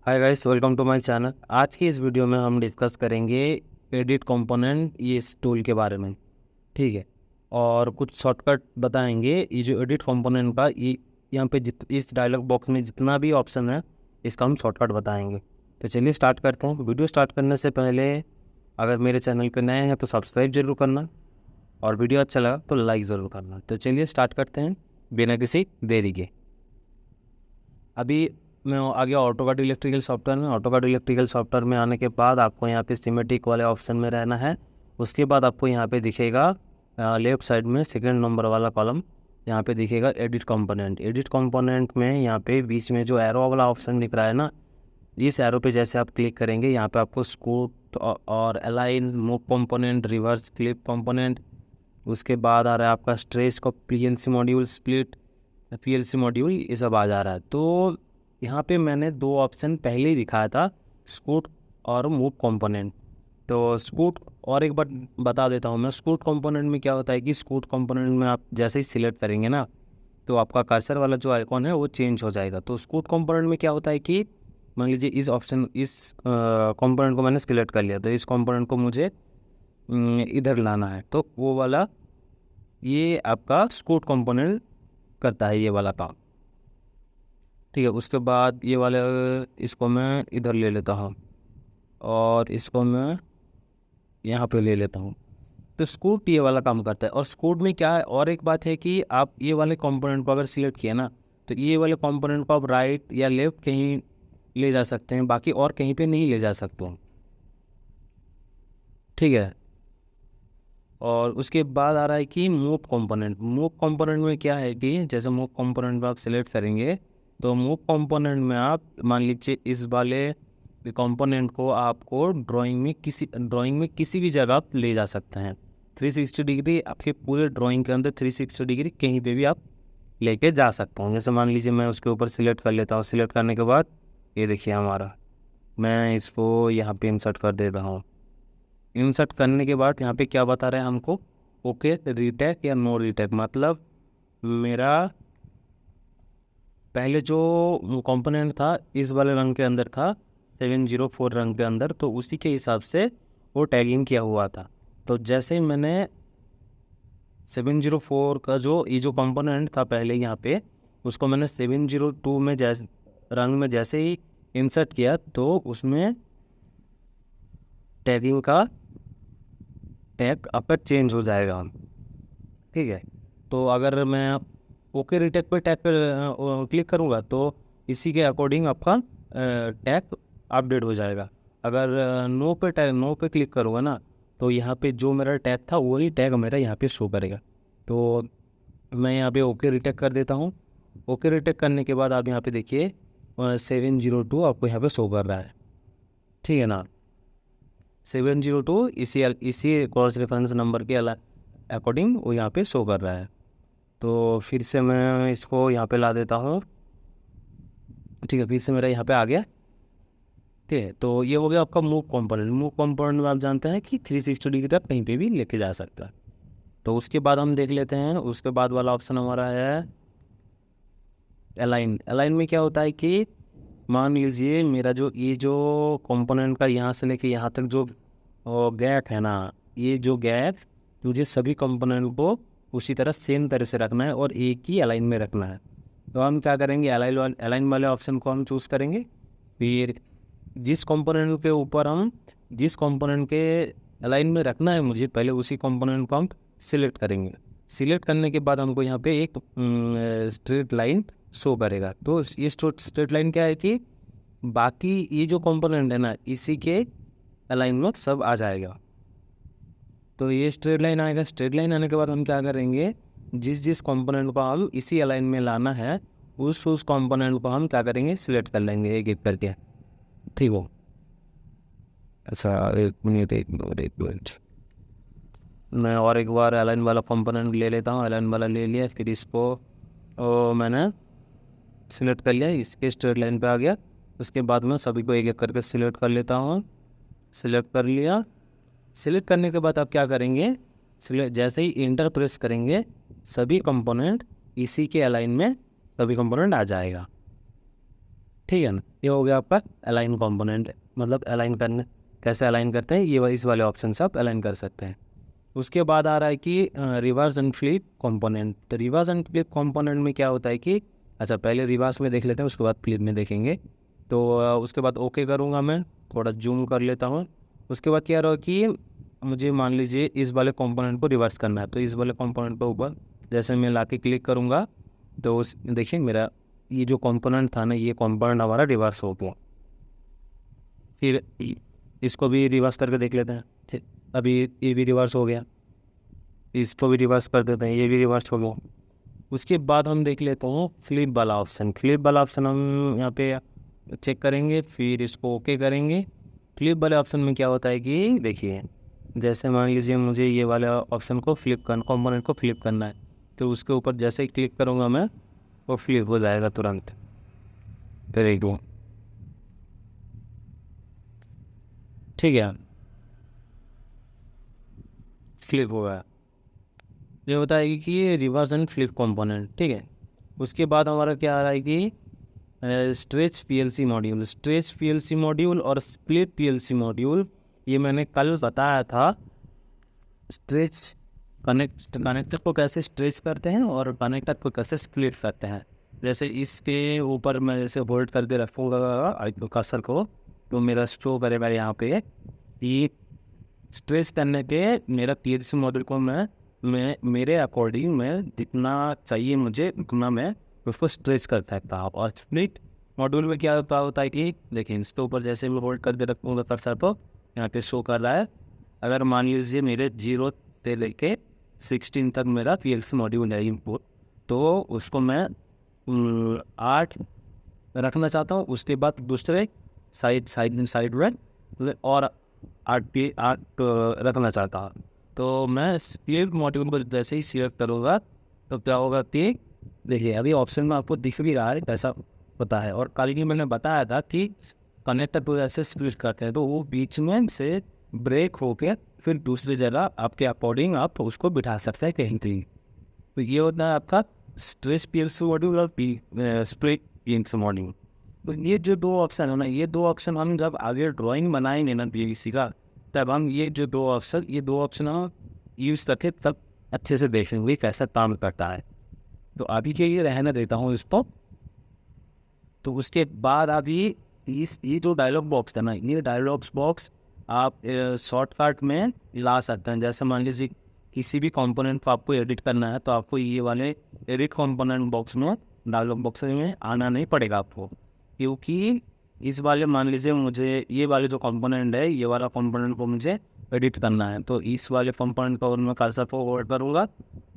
Hi guys, welcome to my channel. आज की इस वीडियो में हम डिस्कस करेंगे एडिट कंपोनेंट ये इस टूल के बारे में। ठीक है, और कुछ शॉर्टकट बताएंगे। ये जो एडिट कंपोनेंट का ये यहाँ पे इस डायलॉग बॉक्स में जितना भी ऑप्शन है इसका हम शॉर्टकट बताएंगे। तो चलिए स्टार्ट करते हैं। वीडियो स्टार्ट करने से पहले अगर मेरे चैनल पर नए हैं तो सब्सक्राइब जरूर करना, और वीडियो अच्छा लगा तो लाइक ज़रूर करना। तो चलिए स्टार्ट करते हैं बिना किसी देरी के। अभी मैं आ गया ऑटोकैड इलेक्ट्रिकल सॉफ्टवेयर में। ऑटोकैड इलेक्ट्रिकल सॉफ्टवेयर में आने के बाद आपको यहाँ पे सिमेट्रिक वाले ऑप्शन में रहना है। उसके बाद आपको यहाँ पे दिखेगा लेफ्ट साइड में सेकंड नंबर वाला कॉलम, यहाँ पे दिखेगा एडिट कंपोनेंट। एडिट कंपोनेंट में यहाँ पे बीच में जो एरो वाला ऑप्शन दिख रहा है ना, इस एरो पे जैसे आप क्लिक करेंगे यहाँ पे आपको स्कूट और align, move component, reverse clip component, उसके बाद आ रहा है आपका स्ट्रेच का PLC module, split PLC module, ये सब आ जा रहा है। तो यहाँ पे मैंने दो ऑप्शन पहले ही दिखाया था, स्कूट और मूव कंपोनेंट। तो स्कूट और एक बार बता देता हूँ मैं। स्कूट कंपोनेंट में क्या होता है कि स्कूट कंपोनेंट में आप जैसे ही सिलेक्ट करेंगे ना, तो आपका कर्सर वाला जो आइकॉन है वो चेंज हो जाएगा। तो स्कूट कंपोनेंट में क्या होता है कि मान लीजिए इस कंपोनेंट को मैंने सिलेक्ट कर लिया, तो इस कंपोनेंट को मुझे इधर लाना है, तो वो वाला ये आपका स्कूट कंपोनेंट करता है ये वाला काम। ठीक है, उसके बाद ये वाले इसको मैं इधर ले लेता हूँ और इसको मैं यहाँ पे ले लेता हूँ। तो स्कूट ये वाला काम करता है। और स्कूट में क्या है, और एक बात है कि आप ये वाले कंपोनेंट को अगर सिलेक्ट किया ना, तो ये वाले कंपोनेंट को आप राइट या लेफ्ट कहीं ले जा सकते हैं, बाकी और कहीं पे नहीं ले जा सकते हैं। ठीक है, और उसके बाद आ रहा है कि मूव कंपोनेंट। मूव कंपोनेंट में क्या है कि जैसे मूव कंपोनेंट में आप सिलेक्ट करेंगे, तो मूव कंपोनेंट में आप मान लीजिए इस वाले कंपोनेंट को आपको ड्राइंग में किसी भी जगह आप ले जा सकते हैं। 360 डिग्री आपके पूरे ड्राइंग के अंदर 360 डिग्री कहीं पे भी आप लेके जा सकते हैं। जैसे मान लीजिए मैं उसके ऊपर सिलेक्ट कर लेता हूँ। सिलेक्ट करने के बाद ये देखिए हमारा, मैं इसको यहाँ पे इंसर्ट कर दे रहा हूँ। इंसर्ट करने के बाद यहाँ पे क्या बता रहे हैं हमको, ओके रीटेक या नो रीटेक। मतलब मेरा पहले जो कंपोनेंट था इस वाले रंग के अंदर था, 704 रंग के अंदर, तो उसी के हिसाब से वो टैगिंग किया हुआ था। तो जैसे ही मैंने 704 का ये जो कंपोनेंट था पहले यहाँ पे, उसको मैंने 702 में जैसे रंग में जैसे ही इंसर्ट किया, तो उसमें टैगिंग का टैग आपका चेंज हो जाएगा। ठीक है, तो अगर मैं ओके रीटेक पे टैग पर क्लिक करूँगा तो इसी के अकॉर्डिंग आपका टैग अपडेट हो जाएगा। अगर नो पे क्लिक करूँगा ना, तो यहाँ पे जो मेरा टैग था वही टैग मेरा यहाँ पे शो करेगा। तो मैं यहाँ पे ओके रीटेक कर देता हूँ। ओके रीटेक करने के बाद आप यहाँ पे देखिए 702 आपको यहाँ पे शो कर रहा है। ठीक है ना, 702 इसी क्रॉस रेफरेंस नंबर के अकॉर्डिंग वो यहाँ पे शो कर रहा है। तो फिर से मैं इसको यहाँ पे ला देता हूँ। ठीक है, फिर से मेरा यहाँ पे आ गया। ठीक है, तो ये हो गया आपका मूव कंपोनेंट। मूव कंपोनेंट में आप जानते हैं कि 360 डिग्री तक कहीं पे भी लेके जा सकता है। तो उसके बाद हम देख लेते हैं, उसके बाद वाला ऑप्शन हमारा है अलाइन। अलाइन में क्या होता है कि मान लीजिए मेरा जो कंपोनेंट का यहाँ से लेके यहाँ तक जो गैप है ना, ये जो गैप मुझे सभी कंपोनेंट को उसी तरह सेम तरह से रखना है और एक ही अलाइन में रखना है। तो हम क्या करेंगे, अलाइन वाले ऑप्शन को हम चूज़ करेंगे। फिर जिस कंपोनेंट के अलाइन में रखना है मुझे, पहले उसी कंपोनेंट को हम सिलेक्ट करेंगे। सिलेक्ट करने के बाद हमको यहाँ पे एक स्ट्रेट लाइन शो करेगा। तो ये स्ट्रेट लाइन क्या है कि बाकी ये जो कंपोनेंट है ना, इसी के अलाइन में सब आ जाएगा। तो ये स्ट्रेट लाइन आएगा। स्ट्रेट लाइन आने के बाद हम क्या करेंगे, जिस कंपोनेंट को हम इसी अलाइन में लाना है उस कंपोनेंट को हम क्या करेंगे, सिलेक्ट कर लेंगे एक एक करके। ठीक हो, अच्छा एक मिनट मैं और एक बार अलाइन वाला कंपोनेंट ले लेता हूँ। अलाइन वाला ले लिया, फिर इसको मैंने सिलेक्ट कर लिया, इसके स्ट्रेट लाइन पे आ गया। उसके बाद मैं सभी को एक एक करके सिलेक्ट कर लेता हूँ। सिलेक्ट कर लिया। सिलेक्ट करने के बाद आप क्या करेंगे, जैसे ही इंटर प्रेस करेंगे सभी कंपोनेंट इसी के अलाइन में सभी कंपोनेंट आ जाएगा। ठीक है ना। ये हो गया आपका अलाइन कंपोनेंट, मतलब अलाइन करने कैसे अलाइन करते हैं, ये इस वाले ऑप्शन से आप अलाइन कर सकते हैं। उसके बाद आ रहा है कि रिवर्स एंड फ्लिप कंपोनेंट। तो रिवर्स एंड फ्लिप कंपोनेंट में क्या होता है कि अच्छा पहले रिवर्स में देख लेते हैं, उसके बाद फ्लिप में देखेंगे। तो उसके बाद ओके करूँगा, मैं थोड़ा जूम कर लेता हूँ। उसके बाद क्या रहा कि मुझे मान लीजिए इस वाले कंपोनेंट को रिवर्स करना है, तो इस वाले कंपोनेंट पर ऊपर जैसे मैं ला के क्लिक करूँगा तो उस देखिए मेरा ये जो कंपोनेंट था ना, ये कंपोनेंट हमारा रिवर्स हो गया। फिर इसको भी रिवर्स करके देख लेते हैं। ठीक, अभी ये भी रिवर्स हो गया, इसको भी रिवर्स कर देते हैं, ये भी रिवर्स हो गया। उसके बाद हम देख लेते हैं फ्लिप वाला ऑप्शन। फ्लिप वाला ऑप्शन हम यहाँ पे चेक करेंगे, फिर इसको ओके करेंगे। फ्लिप वाले ऑप्शन में क्या होता है कि देखिए जैसे मान लीजिए मुझे ये वाले ऑप्शन को फ्लिप करना, कंपोनेंट को फ्लिप करना है, तो उसके ऊपर जैसे ही क्लिक करूँगा मैं, वो फ्लिप हो जाएगा तुरंत। करेगा, ठीक है, फ्लिप हो गया। ये बताएगी कि ये रिवर्स एंड फ्लिप कंपोनेंट, ठीक है। उसके बाद हमारा क्या आ रहा है कि stretch PLC module. Stretch PLC module और स्प्लिट पीएलसी मॉड्यूल, ये मैंने कल बताया था। स्ट्रेच कनेक्टर को कैसे स्ट्रेच करते हैं और कनेक्टर को कैसे स्प्लिट करते हैं। जैसे इसके ऊपर मैं जैसे होल्ड करके रखूँगा कर्सर को, तो मेरा शो करेगा यहाँ पे ये स्ट्रेच करने के मेरा पीएलसी मॉड्यूल को मैं मेरे अकॉर्डिंग मैं जितना चाहिए मुझे उतना मैं उसको स्ट्रेच कर सकता हूँ। और स्प्लिट मॉड्यूल में क्या होता है कि देखिए इसके ऊपर जैसे मैं होल्ड करके रखूँगा कर्सर को, यहाँ पे शो कर रहा है। अगर मान लीजिए मेरे 0 से लेके 16 तक मेरा पीएलसी मॉड्यूल है इनपुट, तो उसको मैं 8 रखना चाहता हूँ। उसके बाद दूसरे साइड में और 8 रखना चाहता हूँ। तो मैं स्प्लिट मॉड्यूल को जैसे ही सिलेक्ट करूँगा तो क्या होगा कि देखिए अभी ऑप्शन में आपको दिख भी रहा है कैसा होता है। और कल ही मैंने बताया था कि कनेक्टर को ऐसे स्प्लिट करते हैं तो वो बीच में से ब्रेक होके फिर दूसरी जगह आपके अकॉर्डिंग आप उसको बिठा सकते हैं कहीं कहीं। तो ये होता है आपका स्ट्रेच पीएलसी मॉड्यूल और स्प्लिट पीएलसी मॉड्यूल। तो ये जो दो ऑप्शन है ना, ये दो ऑप्शन हम जब आगे ड्राइंग बनाएंगे ना पीवीसी का, तब हम ये दो ऑप्शन हम यूज़ करके तब अच्छे से देखेंगे कैसा काम करता है। तो अभी के लिए रहने देता हूँ इसको। तो उसके बाद अभी ये जो डायलॉग बॉक्स है ना, ये डायलॉग बॉक्स आप शॉर्टकट में ला सकते हैं। जैसे मान लीजिए किसी भी कंपोनेंट को आपको एडिट करना है तो आपको ये वाले एडिट कंपोनेंट बॉक्स में, डायलॉग बॉक्स में आना नहीं पड़ेगा आपको, क्योंकि इस वाले मान लीजिए मुझे ये वाले जो कंपोनेंट है, ये वाला कंपोनेंट को मुझे एडिट करना है। तो इस वाले कंपोनेंट को मैं कर्सर को होल्ड करूँगा,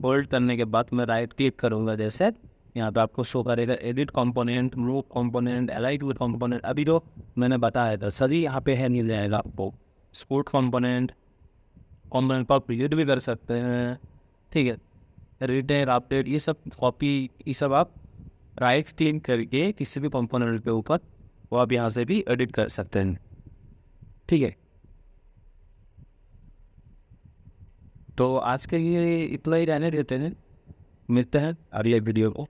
होल्ड करने के बाद मैं राइट क्लिक करूँगा, जैसे यहाँ पे आपको शो करेगा edit component, move component, align with component. अभी जो मैंने बताया था सभी यहाँ पे है, मिल जाएगा आपको। स्पोर्ट कंपोनेंट को आप एडिट भी कर सकते हैं, ठीक है। रिटेन अपडेट ये सब कॉपी, ये सब आप राइट क्लिक करके किसी भी कंपोनेंट के ऊपर वो आप यहाँ से भी एडिट कर सकते हैं, ठीक है। तो आज के लिए इतना ही रहने देते हैं, मिलते हैं अगले वीडियो को।